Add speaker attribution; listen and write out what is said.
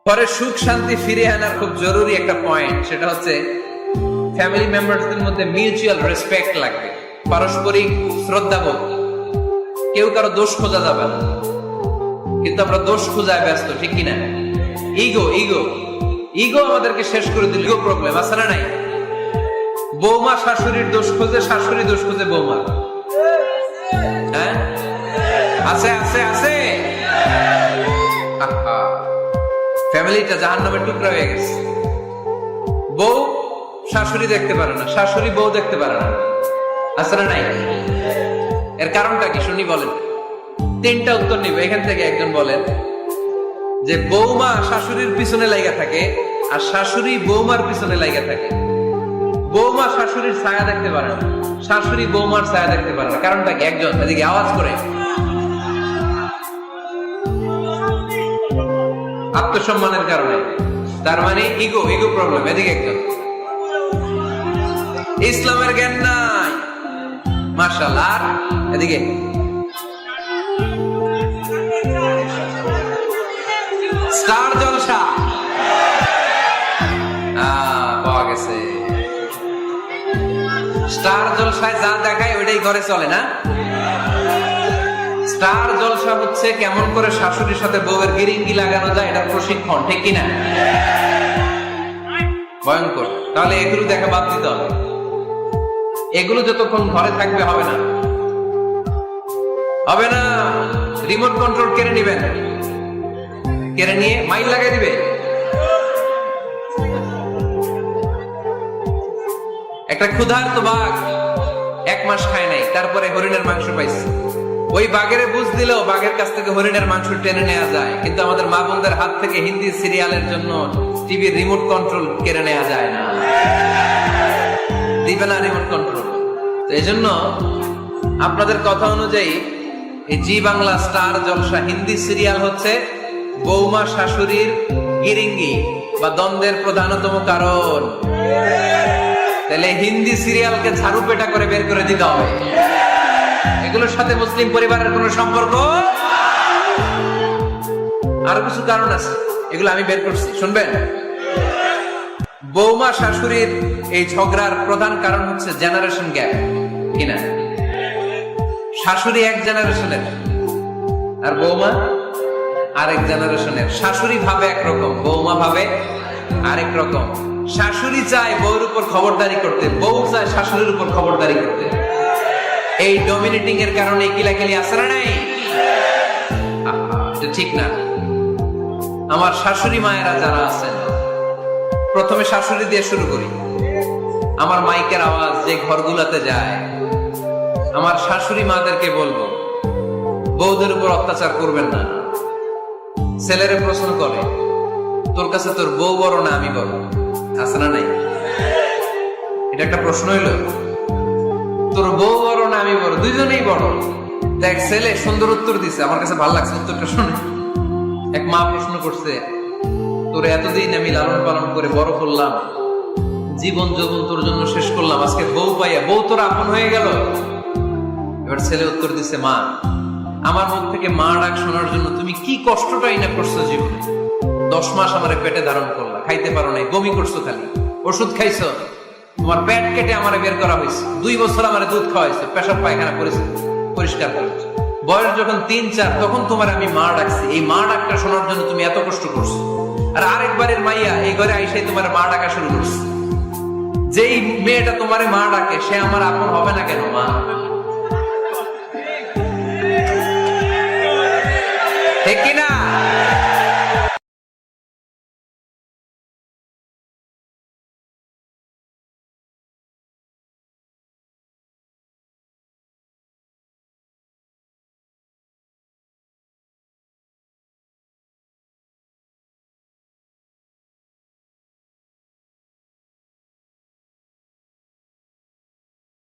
Speaker 1: পরে সুখ শান্তি ফিরে আনার খুব জরুরি একটা পয়েন্ট, সেটা হচ্ছে ফ্যামিলি মেম্বারদের মধ্যে মিউচুয়াল রেসপেক্ট লাগবে, পারস্পরিক শ্রদ্ধাবোধ। কেউ কারো দোষ খোঁজা যাবে না, কিন্তু আমরা দোষ খোঁজায় ব্যস্ত, ঠিক কিনা? ইগো ইগো ইগো আমাদেরকে শেষ করে দিল। ইগো প্রবলেম আছে না নাই? বৌমা শাশুড়ির দোষ খোঁজে, শাশুড়ি দোষ খোঁজে বৌমা। হ্যাঁ, আছে আছে আছে। ফ্যামিলিটা জাহান্নামের টুকরা হয়ে গেছে। বউ শাশুড়ি দেখতে পারে না, শাশুড়ি বউ দেখতে পারে না, আছে না নাই? এর কারণটা কি শুনি, বলেন। তিনটা উত্তর নিব এখান থেকে। একজন বলেন যে বৌমা শাশুড়ির পিছনে লাগা থাকে, আর শাশুড়ি বৌমার পিছনে লাগা থাকে। বৌমা শাশুড়ির ছায়া দেখতে পারে না, শাশুড়ি বৌমার ছায়া দেখতে পারে না। কারণটা কি? একজন এদিকে আওয়াজ করে। আত্মসম্মানের কারণে। তার মানে ইগো ইগো প্রবলেম। এদিকে একজন। ইসলামের জ্ঞান নাই, মাশাআল্লাহ। আর এদিকে স্টার জলসা পাওয়া গেছে। স্টার জলসায় যা দেখায় ওইটাই ঘরে চলে না। স্টার জলসা হচ্ছে কেমন করে শাশুড়ির সাথে বউয়ের গিরিঙ্গি লাগানো যায়, এটা প্রশিক্ষণ, ঠিক কিনা? ভয়ঙ্কর। তাহলে এগুলো দেখা বাদ দিতে হবে। এগুলো যতক্ষণ ঘরে থাকবে হবে না, হবে না। রিমোট কন্ট্রোল কেড়ে নিবেন, কেড়ে নিয়ে মাইল লাগাই দিবে। একটা ক্ষুধার্ত বাঘ 1 মাস খায় নাই, তারপরে হরিণের মাংস পাইছে। ওই বাঘের বুঝ দিলেও বাঘের কাছ থেকে হরিণের মাংস টেনে নেওয়া যায়, কিন্তু আমাদের মা বোনদের হাত থেকে হিন্দি সিরিয়ালের জন্য টিভির রিমোট কন্ট্রোল কেড়ে নেওয়া যায় না। দিবে না রিমোট কন্ট্রোল। তো এই জন্য আপনাদের কথা অনুযায়ী এই জি বাংলা স্টার জলসা হিন্দি সিরিয়াল হচ্ছে বৌমা শাশুড়ির গিরিঙ্গি বা দ্বন্দ্বের প্রধানতম কারণ। তাহলে হিন্দি সিরিয়ালকে ঝাড়ু পেটা করে বের করে দিতে হবে। এগুলোর সাথে মুসলিম পরিবারের কোন সম্পর্ক। আরো কিছু কারণ আছে, এগুলো আমি বের করছি, শুনবেন। বৌমা শাশুড়ির এই ঝগড়ার প্রধান কারণ হচ্ছে জেনারেশন গ্যাপ, কিনা? শাশুড়ি এক জেনারেশনের আর বৌমা আরেক জেনারেশনের। শাশুড়ি ভাবে একরকম, বৌমা ভাবে আরেক রকম। শাশুড়ি চায় বউর উপর খবরদারি করতে, বউ চায় শাশুড়ির উপর খবরদারি করতে। এই ডমিনেটিং এর কারণে কিলাকিলি আছে না নাই? এটা ঠিক না। আমার শাশুড়ি মায়েরা যারা আছেন, প্রথমে শাশুড়ি দিয়ে শুরু করি। আমার মাইকের আওয়াজ যে ঘরগুলাতে যায়, আমার শাশুড়ি মাদেরকে বলবো, বউদের উপর অত্যাচার করবেন না। ছেলেরে প্রশ্ন করে, তোর কাছে তোর বউ বড় না আমি বড়? আছে না নাই? এটা একটা প্রশ্ন হইল। তোর বউ বড় না আমি বড়? দুইজনেই বড়। দেখ, ছেলে সুন্দর উত্তর দিছে, আমার কাছে ভালো লাগছে উত্তরটা শুনে। এক মা প্রশ্ন করছে, তোর এতদিন আমি লালন পালন করে বড় করলাম, জীবন যৌবন তোর জন্য শেষ করলাম, আজকে বউ পাইয়া বউ তোর আপন হয়ে গেল। এবার ছেলে উত্তর দিছে, মা, আমার মুখ থেকে মা ডাক শোনার জন্য তুমি কি কষ্টটাই না করছো জীবনে। 10 মাস আমারে পেটে ধারণ করলা, খাইতে পারো নাই, বমি করছো, খালি ওষুধ খাইছো, তোমার পেট কেটে আমারে বের করা হয়েছে। 2 বছর আমারে দুধ খাওয়াইছো, পেশাব পায়খানা পরিষ্কার করেছো। বয়স যখন 3-4 তখন তোমার আমি মা ডাকছি। এই মা ডাকটা শোনার জন্য তুমি এত কষ্ট করছো। আর আরেকবারের মাইয়া এই ঘরে আইসাই তোমার মা ডাকা শুরু করছে। যেই মেয়েটা তোমারে মা ডাকে সে আমার আপন হবে না কেন? মা